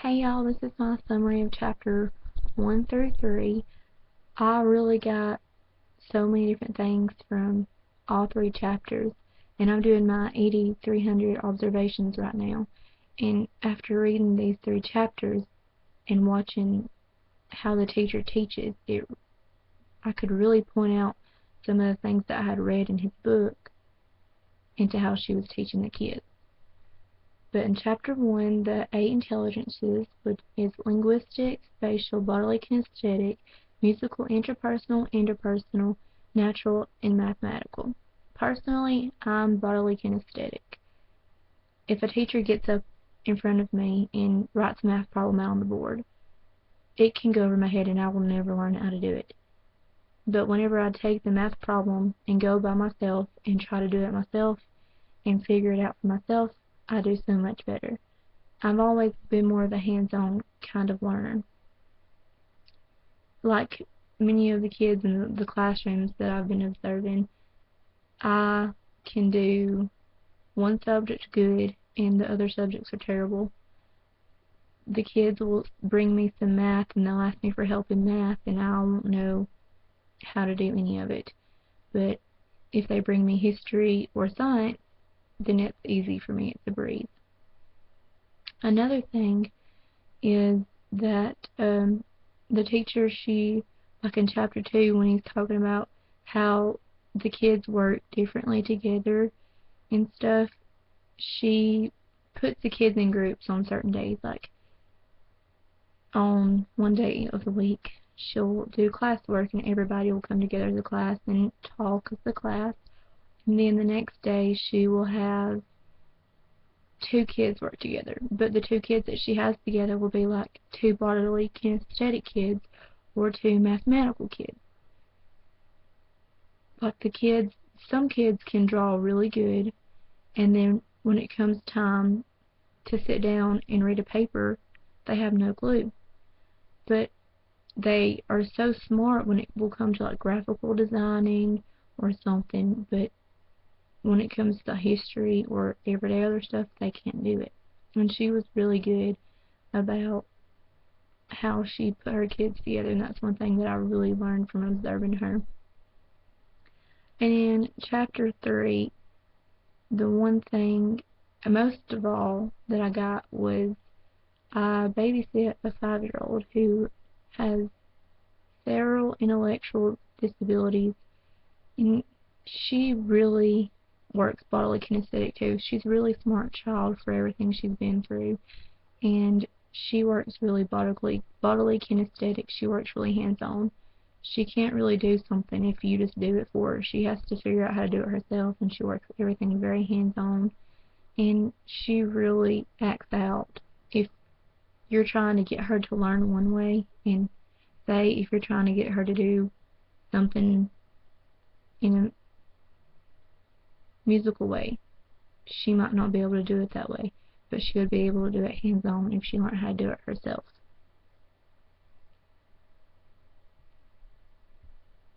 Hey y'all, this is my summary of chapter 1 through 3. I really got so many different things from all three chapters, and I'm doing my 8300 observations right now. And after reading these three chapters and watching how the teacher teaches, I could really point out some of the things that I had read in his book into how she was teaching the kids. But in chapter 1, the 8 intelligences, which is linguistic, spatial, bodily kinesthetic, musical, interpersonal, natural, and mathematical. Personally, I'm bodily kinesthetic. If a teacher gets up in front of me and writes a math problem out on the board, it can go over my head and I will never learn how to do it. But whenever I take the math problem and go by myself and try to do it myself and figure it out for myself, I do so much better. I've always been more of a hands-on kind of learner. Like many of the kids in the classrooms that I've been observing, I can do one subject good and the other subjects are terrible. The kids will bring me some math and they'll ask me for help in math and I won't know how to do any of it. But if they bring me history or science, then it's easy for me, it's a breeze. Another thing is that the teacher, like in chapter 2 when he's talking about how the kids work differently together and stuff, she puts the kids in groups on certain days. Like on one day of the week, she'll do classwork and everybody will come together as a class and talk as the class. And then the next day she will have 2 kids work together, but the 2 kids that she has together will be like 2 bodily kinesthetic kids or 2 mathematical kids. Like some kids can draw really good, and then when it comes time to sit down and read a paper, they have no clue. But they are so smart when it will come to like graphical designing or something, but when it comes to history or everyday other stuff, they can't do it. And she was really good about how she put her kids together, and that's one thing that I really learned from observing her. And in chapter 3, the one thing, most of all, that I got was I babysit a 5-year-old who has several intellectual disabilities, and she really works bodily kinesthetic too. She's a really smart child for everything she's been through, and she works really bodily kinesthetic. She works really hands-on. She can't really do something if you just do it for her. She has to figure out how to do it herself, and she works everything very hands-on, and she really acts out. If you're trying to get her to learn one way, and say if you're trying to get her to do something in a musical way, she might not be able to do it that way, but she would be able to do it hands-on if she learned how to do it herself.